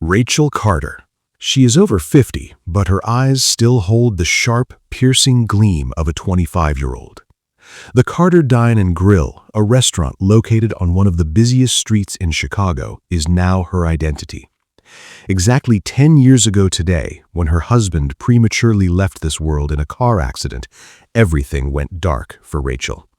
Rachel Carter. She is over 50, but her eyes still hold the sharp, piercing gleam of a 25-year-old. The Carter Dine and Grill, a restaurant located on one of the busiest streets in Chicago, is now her identity. Exactly 10 years ago today, when her husband prematurely left this world in a car accident, everything went dark for Rachel.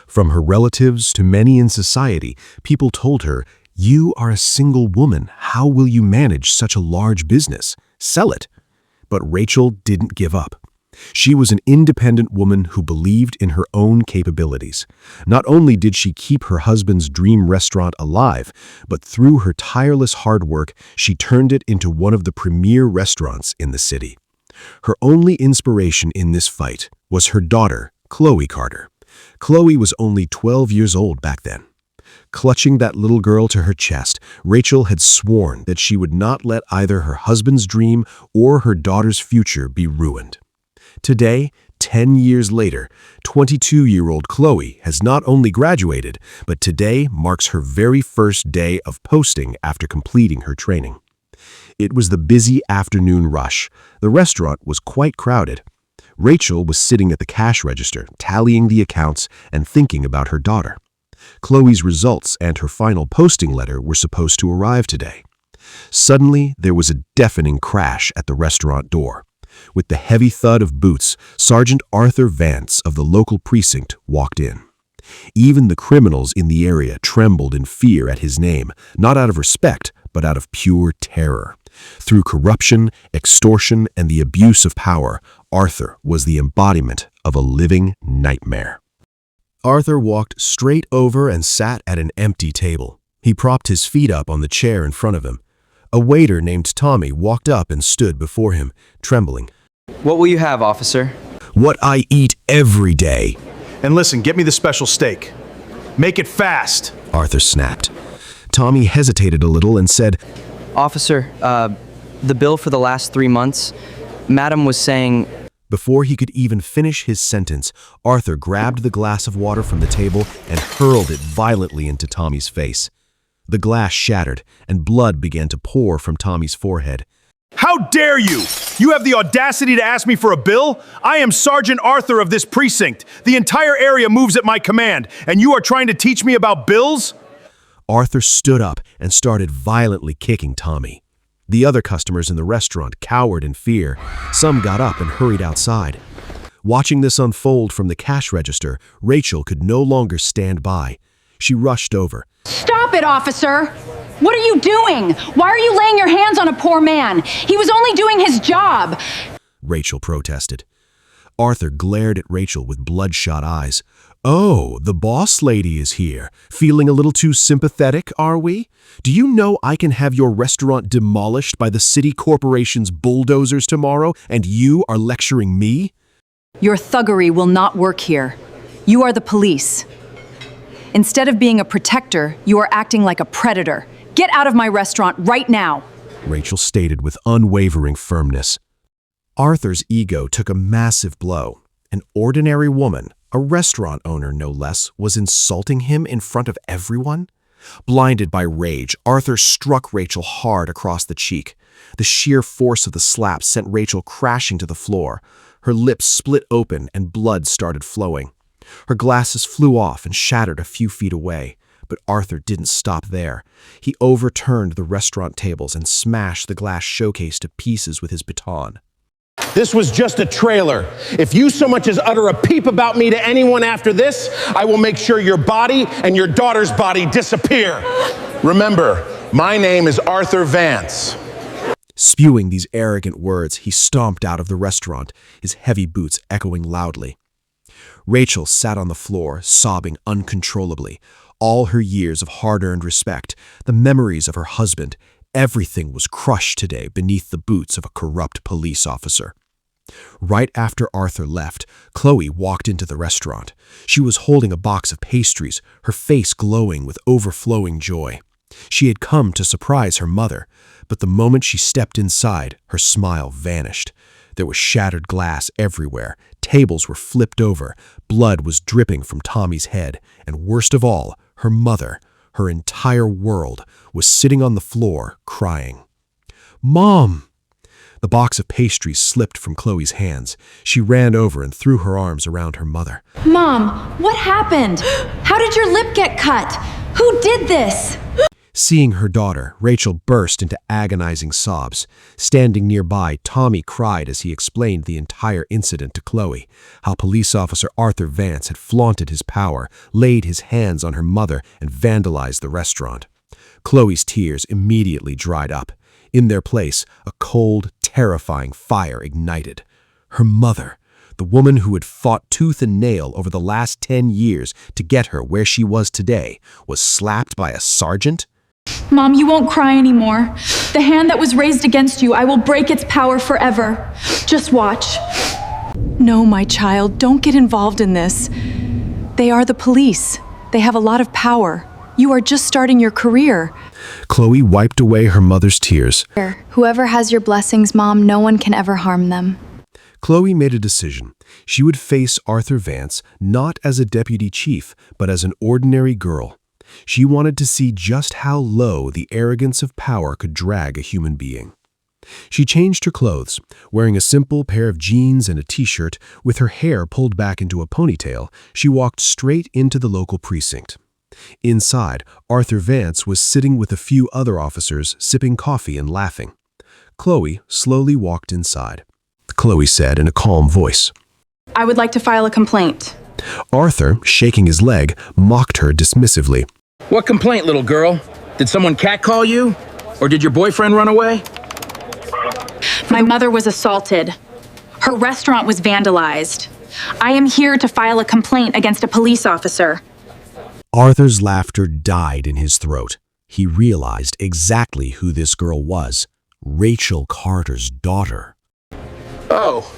From her relatives to many in society, people told her, "You are a single woman. How will you manage such a large business? Sell it." But Rachel didn't give up. She was an independent woman who believed in her own capabilities. Not only did she keep her husband's dream restaurant alive, but through her tireless hard work, she turned it into one of the premier restaurants in the city. Her only inspiration in this fight was her daughter, Khloe Carter. Khloe was only 12 years old back then. Clutching that little girl to her chest, Rachel had sworn that she would not let either her husband's dream or her daughter's future be ruined. Today, 10 years later, 22-year-old Khloe has not only graduated, but today marks her very first day of posting after completing her training. It was the busy afternoon rush. The restaurant was quite crowded. Rachel was sitting at the cash register, tallying the accounts and thinking about her daughter. Khloe's results and her final posting letter were supposed to arrive today. Suddenly, there was a deafening crash at the restaurant door. With the heavy thud of boots, Sergeant Arthur Vance of the local precinct walked in. Even the criminals in the area trembled in fear at his name, not out of respect, but out of pure terror. Through corruption, extortion, and the abuse of power, Arthur was the embodiment of a living nightmare. Arthur walked straight over and sat at an empty table. He propped his feet up on the chair in front of him. A waiter named Tommy walked up and stood before him, trembling. "What will you have, officer?" "What I eat every day." "And listen, get me the special steak. Make it fast," Arthur snapped. Tommy hesitated a little and said, "Officer, the bill for the last 3 months, Madam was saying..." Before he could even finish his sentence, Arthur grabbed the glass of water from the table and hurled it violently into Tommy's face. The glass shattered, and blood began to pour from Tommy's forehead. "How dare you! You have the audacity to ask me for a bill? I am Sergeant Arthur of this precinct. The entire area moves at my command, and you are trying to teach me about bills?" Arthur stood up and started violently kicking Tommy. The other customers in the restaurant cowered in fear. Some got up and hurried outside. Watching this unfold from the cash register, Rachel could no longer stand by. She rushed over. "Stop it, officer! What are you doing? Why are you laying your hands on a poor man? He was only doing his job!" Rachel protested. Arthur glared at Rachel with bloodshot eyes. "Oh, the boss lady is here. Feeling a little too sympathetic, are we? Do you know I can have your restaurant demolished by the city corporation's bulldozers tomorrow, and you are lecturing me?" Your thuggery will not work here. You are the police. Instead of being a protector, you are acting like a predator. Get out of my restaurant right now!" Rachel stated with unwavering firmness. Arthur's ego took a massive blow. An ordinary woman, a restaurant owner no less, was insulting him in front of everyone? Blinded by rage, Arthur struck Rachel hard across the cheek. The sheer force of the slap sent Rachel crashing to the floor. Her lips split open and blood started flowing. Her glasses flew off and shattered a few feet away. But Arthur didn't stop there. He overturned the restaurant tables and smashed the glass showcase to pieces with his baton. "This was just a trailer. If you so much as utter a peep about me to anyone after this, I will make sure your body and your daughter's body disappear. Remember, my name is Arthur Vance." Spewing these arrogant words, he stomped out of the restaurant, his heavy boots echoing loudly. Rachel sat on the floor, sobbing uncontrollably. All her years of hard-earned respect, the memories of her husband, everything was crushed today beneath the boots of a corrupt police officer. Right after Arthur left, Khloe walked into the restaurant. She was holding a box of pastries, her face glowing with overflowing joy. She had come to surprise her mother, but the moment she stepped inside, her smile vanished. There was shattered glass everywhere, tables were flipped over, blood was dripping from Tommy's head, and worst of all, her mother, her entire world, was sitting on the floor, crying. Mom! The box of pastries slipped from Khloe's hands. She ran over and threw her arms around her mother. Mom, what happened? How did your lip get cut? Who did this? Seeing her daughter, Rachel burst into agonizing sobs. Standing nearby, Tommy cried as he explained the entire incident to Khloe, how police officer Arthur Vance had flaunted his power, laid his hands on her mother, and vandalized the restaurant. Khloe's tears immediately dried up. In their place, a cold, terrifying fire ignited. Her mother, the woman who had fought tooth and nail over the last 10 years to get her where she was today, was slapped by a sergeant? Mom, you won't cry anymore. The hand that was raised against you, I will break its power forever. Just watch. No, my child, don't get involved in this. They are the police. They have a lot of power. You are just starting your career. Khloe wiped away her mother's tears. Whoever has your blessings, Mom, no one can ever harm them. Khloe made a decision. She would face Arthur Vance not as a deputy chief, but as an ordinary girl. She wanted to see just how low the arrogance of power could drag a human being. She changed her clothes, wearing a simple pair of jeans and a t-shirt. With her hair pulled back into a ponytail, she walked straight into the local precinct. Inside, Arthur Vance was sitting with a few other officers, sipping coffee and laughing. Khloe slowly walked inside. Khloe said in a calm voice, I would like to file a complaint. Arthur, shaking his leg, mocked her dismissively. What complaint, little girl? Did someone catcall you? Or did your boyfriend run away? My mother was assaulted. Her restaurant was vandalized. I am here to file a complaint against a police officer. Arthur's laughter died in his throat. He realized exactly who this girl was. Rachel Carter's daughter. Oh,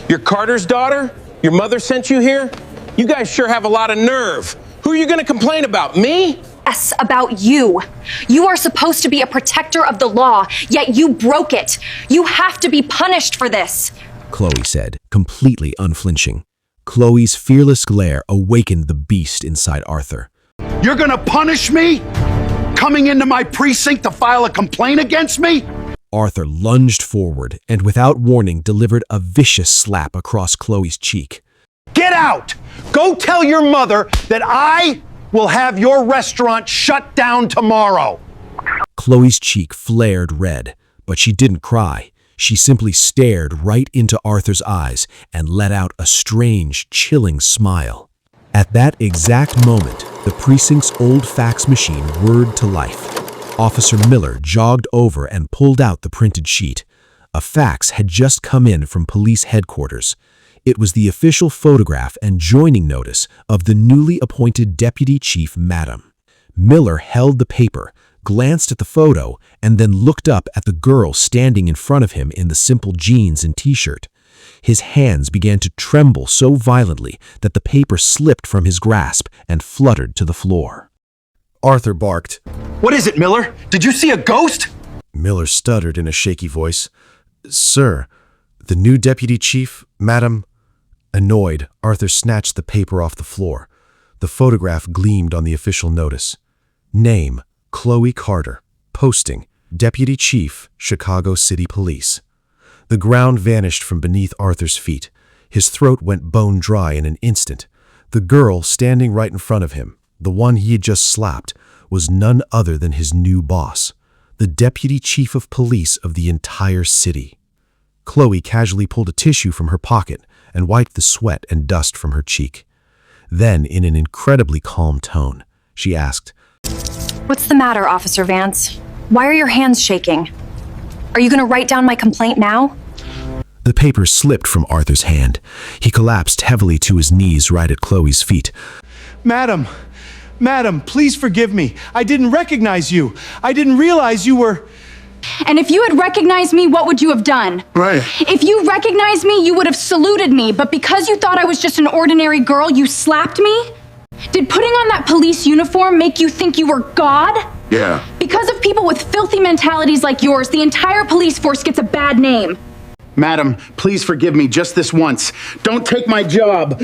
you're Carter's daughter? Your mother sent you here? You guys sure have a lot of nerve. Who are you going to complain about, me? Yes, about you. You are supposed to be a protector of the law, yet you broke it. You have to be punished for this. Khloe said, completely unflinching. Khloe's fearless glare awakened the beast inside Arthur. You're gonna punish me? Coming into my precinct to file a complaint against me? Arthur lunged forward and without warning delivered a vicious slap across Khloe's cheek. Get out! Go tell your mother that I will have your restaurant shut down tomorrow. Khloe's cheek flared red, but she didn't cry. She simply stared right into Arthur's eyes and let out a strange, chilling smile. At that exact moment, the precinct's old fax machine whirred to life. Officer Miller jogged over and pulled out the printed sheet. A fax had just come in from police headquarters. It was the official photograph and joining notice of the newly appointed Deputy Chief Madam. Miller held the paper, glanced at the photo, and then looked up at the girl standing in front of him in the simple jeans and t-shirt. His hands began to tremble so violently that the paper slipped from his grasp and fluttered to the floor. Arthur barked. What is it, Miller? Did you see a ghost? Miller stuttered in a shaky voice. Sir, the new deputy chief, madam. Annoyed, Arthur snatched the paper off the floor. The photograph gleamed on the official notice. Name, Khloe Carter. Posting, Deputy Chief, Chicago City Police. The ground vanished from beneath Arthur's feet. His throat went bone dry in an instant. The girl standing right in front of him, the one he had just slapped, was none other than his new boss, the Deputy Chief of Police of the entire city. Khloe casually pulled a tissue from her pocket and wiped the sweat and dust from her cheek. Then, in an incredibly calm tone, she asked, What's the matter, Officer Vance? Why are your hands shaking? Are you going to write down my complaint now? The paper slipped from Arthur's hand. He collapsed heavily to his knees right at Khloe's feet. Madam, please forgive me. I didn't recognize you. I didn't realize you were... And if you had recognized me, what would you have done? Right. If you recognized me, you would have saluted me, but because you thought I was just an ordinary girl, you slapped me? Did putting on that police uniform make you think you were God? Yeah. Because of people with filthy mentalities like yours, the entire police force gets a bad name. Madam, please forgive me just this once. Don't take my job.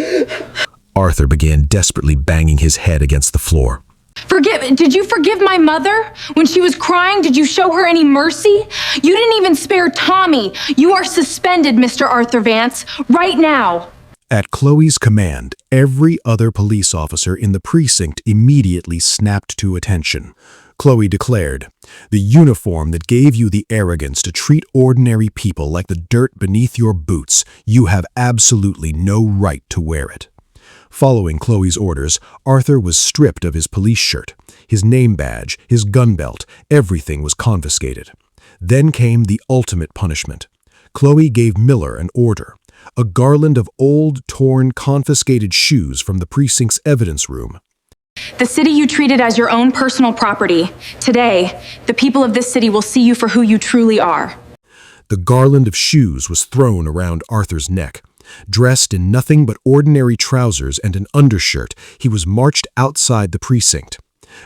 Arthur began desperately banging his head against the floor. Did you forgive my mother? When she was crying, did you show her any mercy? You didn't even spare Tommy. You are suspended, Mr. Arthur Vance, right now. At Khloe's command, every other police officer in the precinct immediately snapped to attention. Khloe declared, "The uniform that gave you the arrogance to treat ordinary people like the dirt beneath your boots, you have absolutely no right to wear it." Following Khloe's orders, Arthur was stripped of his police shirt. His name badge, his gun belt, everything was confiscated. Then came the ultimate punishment. Khloe gave Miller an order. A garland of old, torn, confiscated shoes from the precinct's evidence room. The city you treated as your own personal property. Today, the people of this city will see you for who you truly are. The garland of shoes was thrown around Arthur's neck. Dressed in nothing but ordinary trousers and an undershirt, he was marched outside the precinct.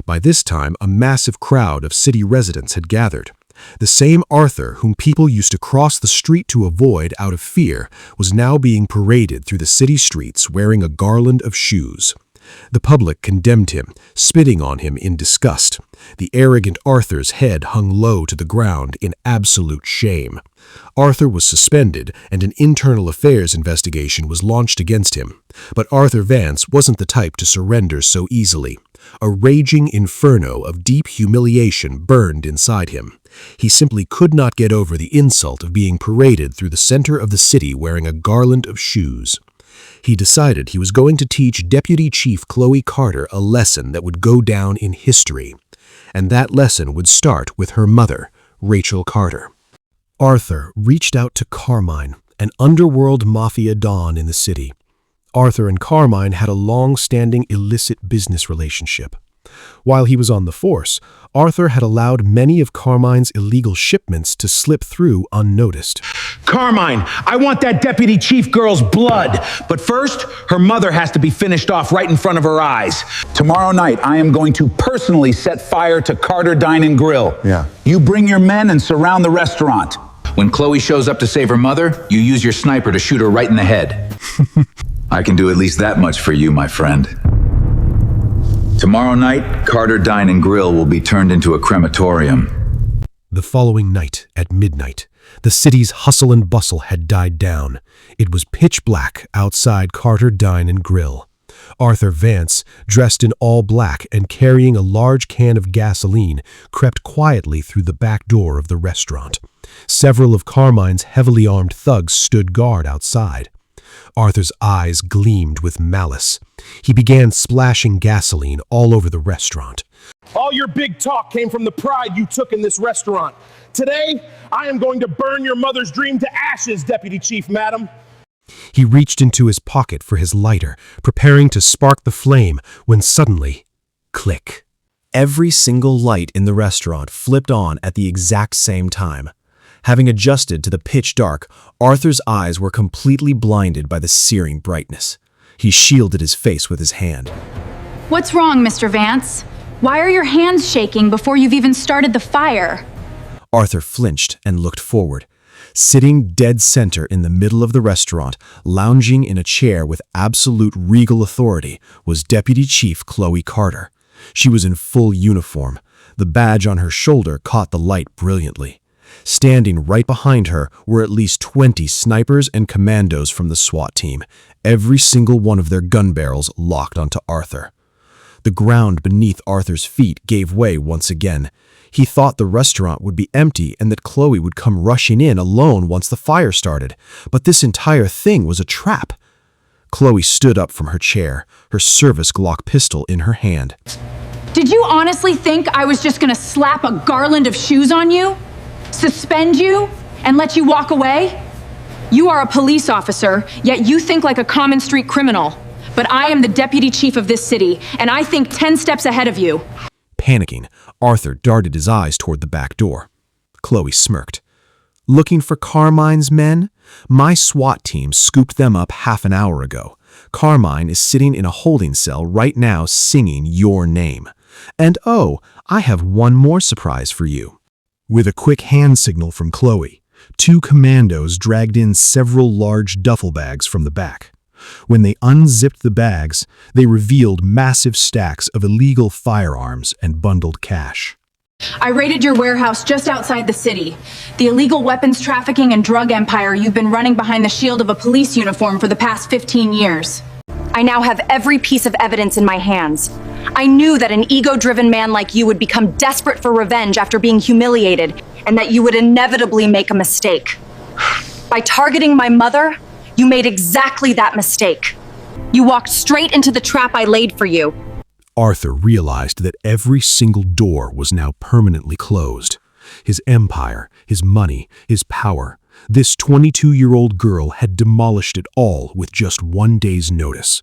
By this time, a massive crowd of city residents had gathered. The same Arthur whom people used to cross the street to avoid out of fear was now being paraded through the city streets wearing a garland of shoes. The public condemned him, spitting on him in disgust. The arrogant Arthur's head hung low to the ground in absolute shame. Arthur was suspended, and an internal affairs investigation was launched against him. But Arthur Vance wasn't the type to surrender so easily. A raging inferno of deep humiliation burned inside him. He simply could not get over the insult of being paraded through the center of the city wearing a garland of shoes. He decided he was going to teach Deputy Chief Khloe Carter a lesson that would go down in history. And that lesson would start with her mother, Rachel Carter. Arthur reached out to Carmine, an underworld mafia don in the city. Arthur and Carmine had a long-standing illicit business relationship. While he was on the force, Arthur had allowed many of Carmine's illegal shipments to slip through unnoticed. Carmine, I want that deputy chief girl's blood. But first, her mother has to be finished off right in front of her eyes. Tomorrow night, I am going to personally set fire to Carter Dine and Grill. Yeah. You bring your men and surround the restaurant. When Khloe shows up to save her mother, you use your sniper to shoot her right in the head. I can do at least that much for you, my friend. Tomorrow night, Carter Dine and Grill will be turned into a crematorium. The following night, at midnight, the city's hustle and bustle had died down. It was pitch black outside Carter Dine and Grill. Arthur Vance, dressed in all black and carrying a large can of gasoline, crept quietly through the back door of the restaurant. Several of Carmine's heavily armed thugs stood guard outside. Arthur's eyes gleamed with malice. He began splashing gasoline all over the restaurant. All your big talk came from the pride you took in this restaurant. Today, I am going to burn your mother's dream to ashes, Deputy Chief, madam. He reached into his pocket for his lighter, preparing to spark the flame, when suddenly, click. Every single light in the restaurant flipped on at the exact same time. Having adjusted to the pitch dark, Arthur's eyes were completely blinded by the searing brightness. He shielded his face with his hand. What's wrong, Mr. Vance? Why are your hands shaking before you've even started the fire? Arthur flinched and looked forward. Sitting dead center in the middle of the restaurant, lounging in a chair with absolute regal authority, was Deputy Chief Khloe Carter. She was in full uniform. The badge on her shoulder caught the light brilliantly. Standing right behind her were at least 20 snipers and commandos from the SWAT team, every single one of their gun barrels locked onto Arthur. The ground beneath Arthur's feet gave way once again. He thought the restaurant would be empty and that Khloe would come rushing in alone once the fire started, but this entire thing was a trap. Khloe stood up from her chair, her service Glock pistol in her hand. Did you honestly think I was just gonna slap a garland of shoes on you? Suspend you? And let you walk away? You are a police officer, yet you think like a common street criminal. But I am the deputy chief of this city, and I think 10 steps ahead of you. Panicking, Arthur darted his eyes toward the back door. Khloe smirked. Looking for Carmine's men? My SWAT team scooped them up half an hour ago. Carmine is sitting in a holding cell right now singing your name. And oh, I have one more surprise for you. With a quick hand signal from Khloe, 2 commandos dragged in several large duffel bags from the back. When they unzipped the bags, they revealed massive stacks of illegal firearms and bundled cash. I raided your warehouse just outside the city. The illegal weapons trafficking and drug empire you've been running behind the shield of a police uniform for the past 15 years. I now have every piece of evidence in my hands. I knew that an ego-driven man like you would become desperate for revenge after being humiliated, and that you would inevitably make a mistake. By targeting my mother, you made exactly that mistake. You walked straight into the trap I laid for you. Arthur realized that every single door was now permanently closed. His empire, his money, his power. This 22-year-old girl had demolished it all with just one day's notice.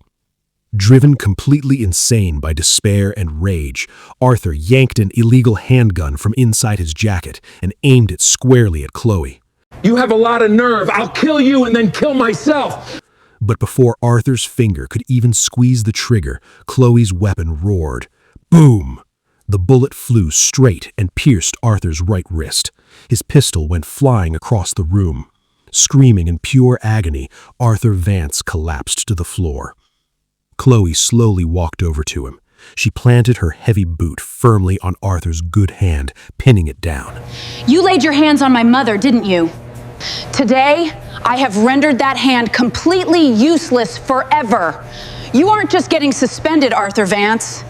Driven completely insane by despair and rage, Arthur yanked an illegal handgun from inside his jacket and aimed it squarely at Khloe. You have a lot of nerve. I'll kill you and then kill myself. But before Arthur's finger could even squeeze the trigger, Khloe's weapon roared. Boom! The bullet flew straight and pierced Arthur's right wrist. His pistol went flying across the room. Screaming in pure agony, Arthur Vance collapsed to the floor. Khloe slowly walked over to him. She planted her heavy boot firmly on Arthur's good hand, pinning it down. You laid your hands on my mother, didn't you? Today, I have rendered that hand completely useless forever. You aren't just getting suspended, Arthur Vance.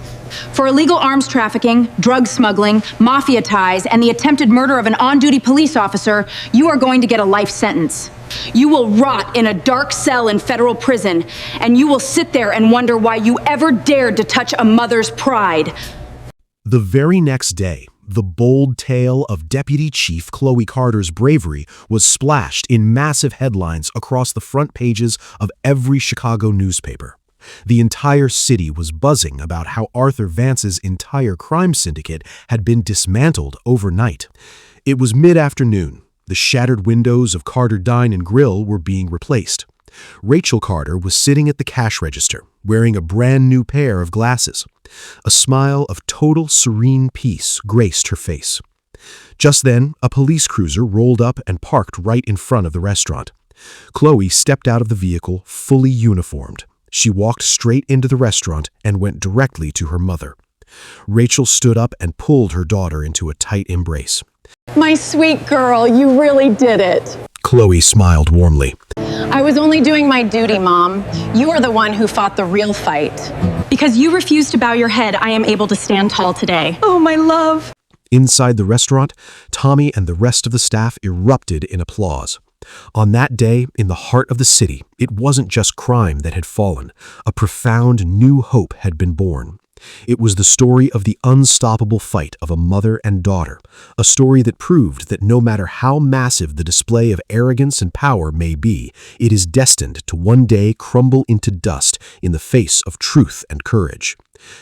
For illegal arms trafficking, drug smuggling, mafia ties, and the attempted murder of an on-duty police officer, you are going to get a life sentence. You will rot in a dark cell in federal prison, and you will sit there and wonder why you ever dared to touch a mother's pride. The very next day, the bold tale of Deputy Chief Khloe Carter's bravery was splashed in massive headlines across the front pages of every Chicago newspaper. The entire city was buzzing about how Arthur Vance's entire crime syndicate had been dismantled overnight. It was mid-afternoon. The shattered windows of Carter Dine and Grill were being replaced. Rachel Carter was sitting at the cash register, wearing a brand new pair of glasses. A smile of total serene peace graced her face. Just then, a police cruiser rolled up and parked right in front of the restaurant. Khloe stepped out of the vehicle, fully uniformed. She walked straight into the restaurant and went directly to her mother. Rachel stood up and pulled her daughter into a tight embrace. My sweet girl, you really did it. Khloe smiled warmly. I was only doing my duty, Mom. You are the one who fought the real fight. Because you refused to bow your head, I am able to stand tall today. Oh, my love. Inside the restaurant, Tommy and the rest of the staff erupted in applause. On that day, in the heart of the city, it wasn't just crime that had fallen. A profound new hope had been born. It was the story of the unstoppable fight of a mother and daughter, a story that proved that no matter how massive the display of arrogance and power may be, it is destined to one day crumble into dust in the face of truth and courage.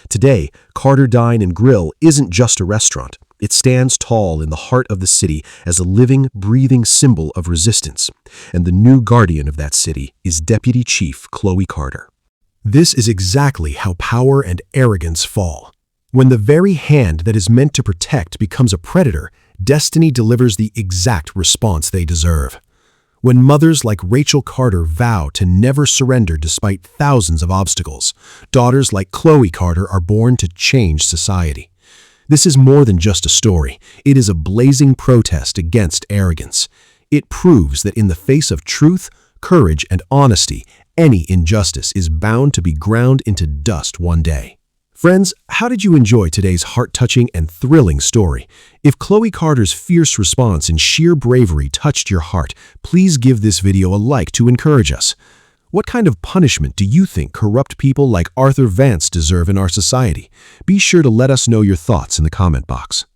Today, Carter Dine and Grill isn't just a restaurant. It stands tall in the heart of the city as a living, breathing symbol of resistance, and the new guardian of that city is Deputy Chief Khloe Carter. This is exactly how power and arrogance fall. When the very hand that is meant to protect becomes a predator, destiny delivers the exact response they deserve. When mothers like Rachel Carter vow to never surrender despite thousands of obstacles, daughters like Khloe Carter are born to change society. This is more than just a story. It is a blazing protest against arrogance. It proves that in the face of truth, courage, and honesty, any injustice is bound to be ground into dust one day. Friends, how did you enjoy today's heart-touching and thrilling story? If Khloe Carter's fierce response and sheer bravery touched your heart, please give this video a like to encourage us. What kind of punishment do you think corrupt people like Arthur Vance deserve in our society? Be sure to let us know your thoughts in the comment box.